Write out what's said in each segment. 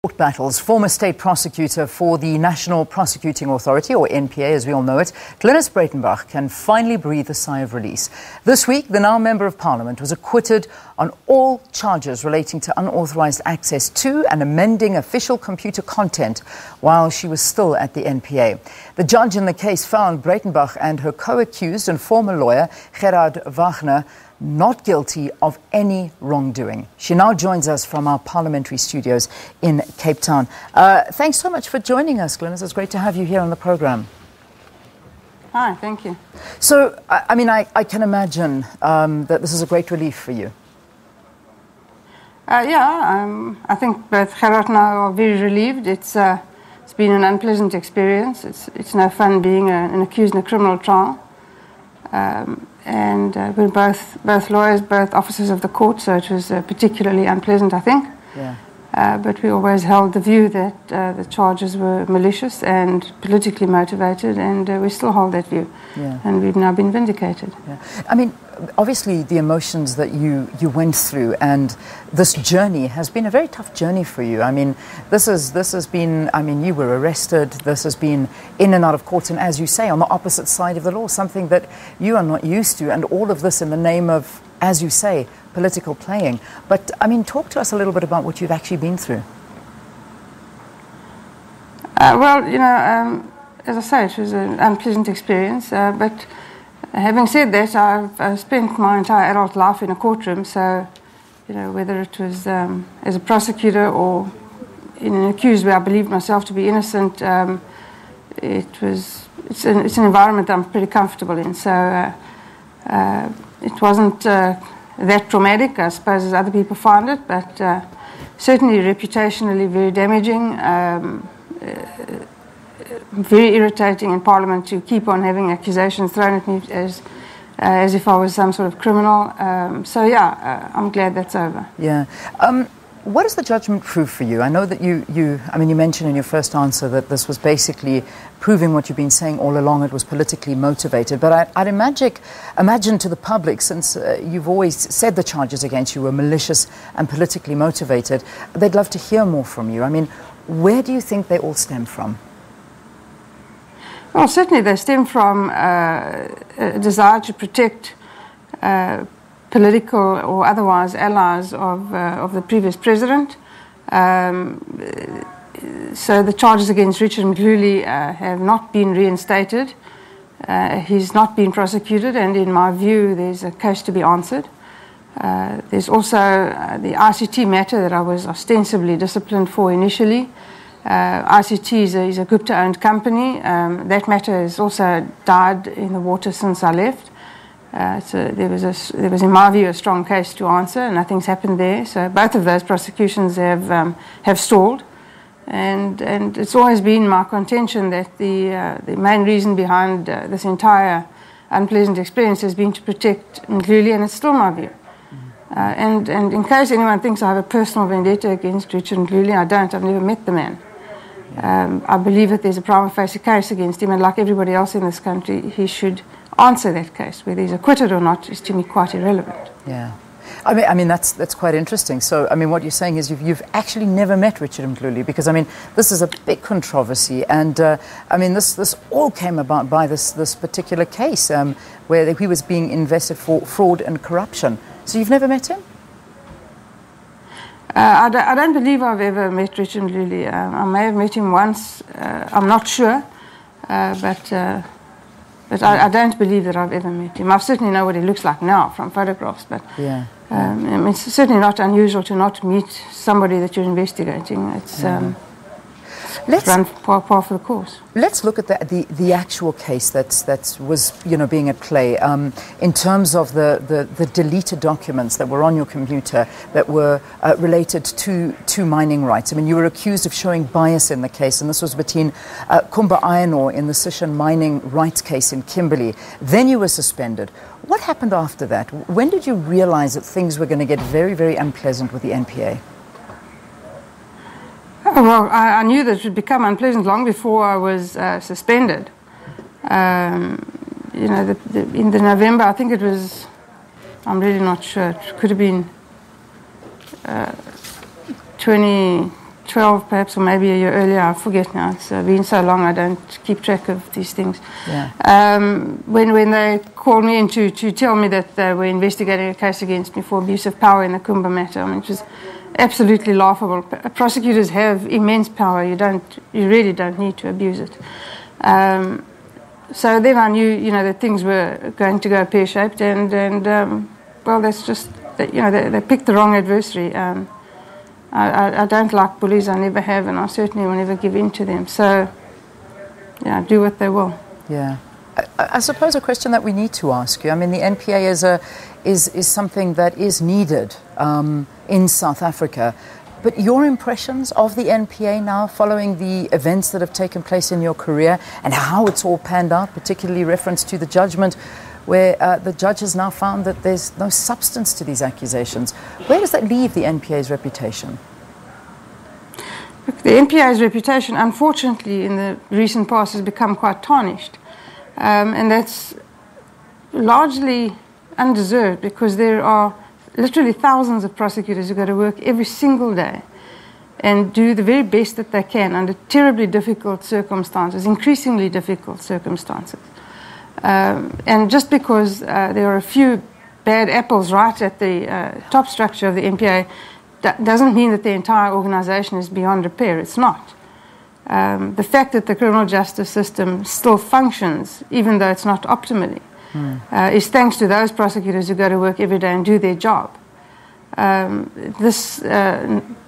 Court battles. Former state prosecutor for the National Prosecuting Authority, or NPA as we all know it, Glynnis Breytenbach can finally breathe a sigh of release. This week, the now Member of Parliament was acquitted on all charges relating to unauthorised access to and amending official computer content while she was still at the NPA. The judge in the case found Breytenbach and her co-accused and former lawyer, Gerhard Wagenaar, not guilty of any wrongdoing. She now joins us from our parliamentary studios in Cape Town. Thanks so much for joining us, Glynnis. It's great to have you here on the programme. Hi, thank you. So, I can imagine that this is a great relief for you. I think both Gerhard and I are very relieved. It's been an unpleasant experience. It's no fun being an accused in a criminal trial. And we're both lawyers, both officers of the court, so it was particularly unpleasant, I think. Yeah. But we always held the view that the charges were malicious and politically motivated, and we still hold that view. Yeah. And we've now been vindicated. Yeah. I mean, obviously the emotions that you went through and this journey has been a very tough journey for you. I mean, this has been, you were arrested, this has been in and out of court, and as you say, on the opposite side of the law, something that you are not used to, and all of this in the name of, as you say, political playing. But, talk to us a little bit about what you've actually been through. As I say, it was an unpleasant experience, but having said that, I've spent my entire adult life in a courtroom, so, whether it was as a prosecutor or in an accused where I believed myself to be innocent, it's an environment I'm pretty comfortable in, so it wasn't that traumatic, I suppose, as other people find it, but certainly reputationally very damaging, very irritating in Parliament to keep on having accusations thrown at me as if I was some sort of criminal. I'm glad that's over. Yeah. What does the judgment prove for you? I know that you mentioned in your first answer that this was basically proving what you've been saying all along, it was politically motivated. But I'd imagine to the public, since you've always said the charges against you were malicious and politically motivated, they'd love to hear more from you. Where do you think they all stem from? Well, certainly they stem from a desire to protect political or otherwise allies of the previous president. So the charges against Richard Mdluli have not been reinstated. He's not been prosecuted, and in my view, there's a case to be answered. There's also the ICT matter that I was ostensibly disciplined for initially. ICT is a Gupta-owned company. That matter has also died in the water since I left. So there was, in my view, a strong case to answer, and nothing's happened there. So both of those prosecutions have stalled, and it's always been my contention that the main reason behind this entire unpleasant experience has been to protect Mdluli, and it's still my view. And in case anyone thinks I have a personal vendetta against Richard Mdluli, I don't. I've never met the man. I believe that there's a prima facie case against him, and like everybody else in this country, he should answer that case. Whether he's acquitted or not is to me quite irrelevant. Yeah. That's quite interesting. So, what you're saying is you've actually never met Richard Mdluli, because, this is a big controversy, and, this all came about by this particular case where he was being invested for fraud and corruption. So you've never met him? I don't believe I've ever met Richard Mdluli. I may have met him once. I'm not sure, but I don't believe that I've ever met him. I certainly know what he looks like now from photographs, but yeah. It's certainly not unusual to not meet somebody that you're investigating. It's run par for the course. Let's look at the actual case that was being at play in terms of the deleted documents that were on your computer that were related to mining rights. You were accused of showing bias in the case, and this was between Kumba Iron Ore in the Sishen mining rights case in Kimberley. Then you were suspended. What happened after that? When did you realize that things were going to get very, very unpleasant with the NPA? Well, I knew that it would become unpleasant long before I was suspended. In the November, I think it was, I'm really not sure, it could have been 20, 2012 perhaps, or maybe a year earlier, I forget now. It's been so long I don't keep track of these things. Yeah. When they called me in to tell me that they were investigating a case against me for abuse of power in the Kumba matter, I mean, it was absolutely laughable. Prosecutors have immense power. You really don't need to abuse it. So then I knew, that things were going to go pear-shaped, and well, that's just, they picked the wrong adversary. I don't like bullies, I never have, and I certainly will never give in to them. So, yeah, do what they will. Yeah. I suppose a question that we need to ask you, I mean, the NPA is something that is needed in South Africa, but your impressions of the NPA now following the events that have taken place in your career and how it's all panned out, particularly reference to the judgment where the judge has now found that there's no substance to these accusations. Where does that leave the NPA's reputation? Look, the NPA's reputation, unfortunately, in the recent past has become quite tarnished. And that's largely undeserved, because there are literally thousands of prosecutors who go to work every single day and do the very best that they can under terribly difficult circumstances, increasingly difficult circumstances. And just because there are a few bad apples right at the top structure of the NPA, that doesn't mean that the entire organization is beyond repair. It's not. The fact that the criminal justice system still functions, even though it's not optimally, is thanks to those prosecutors who go to work every day and do their job. This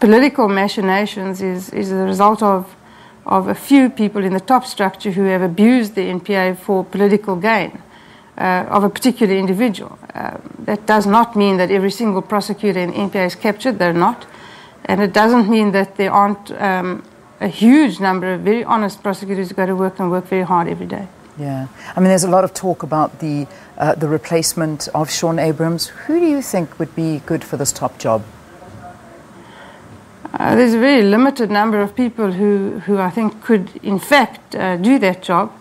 political machinations is the result of a few people in the top structure who have abused the NPA for political gain of a particular individual. That does not mean that every single prosecutor in the NPA is captured. They're not. And it doesn't mean that there aren't a huge number of very honest prosecutors who go to work and work very hard every day. Yeah. I mean, there's a lot of talk about the replacement of Sean Abrams. Who do you think would be good for this top job? There's a very limited number of people who I think could, in fact, do that job.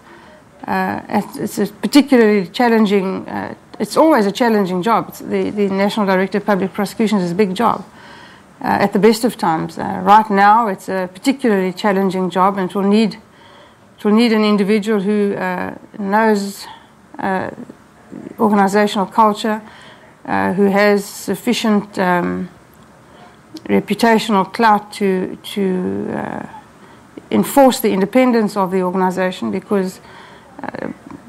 It's a particularly challenging, it's always a challenging job. The National Director of Public Prosecutions is a big job at the best of times. Right now, it's a particularly challenging job, and it will need an individual who knows organizational culture, who has sufficient reputational clout to enforce the independence of the organization, because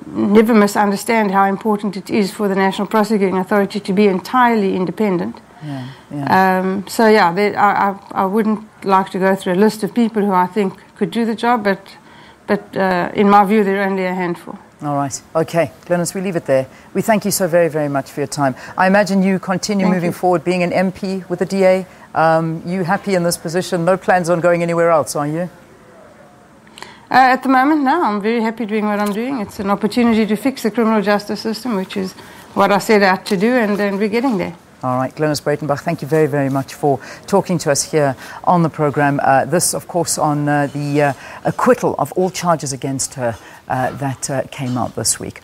never misunderstand how important it is for the National Prosecuting Authority to be entirely independent. Yeah, yeah. So yeah, I wouldn't like to go through a list of people who I think could do the job, but in my view, there are only a handful. All right. Okay. Glynnis, we leave it there. We thank you so very, very much for your time. I imagine you continue moving forward, being an MP with the DA. You happy in this position? No plans on going anywhere else, are you? At the moment, no. I'm very happy doing what I'm doing. It's an opportunity to fix the criminal justice system, which is what I set out to do, and we're getting there. All right, Glynnis Breytenbach, thank you very, very much for talking to us here on the program. This, of course, on the acquittal of all charges against her that came out this week.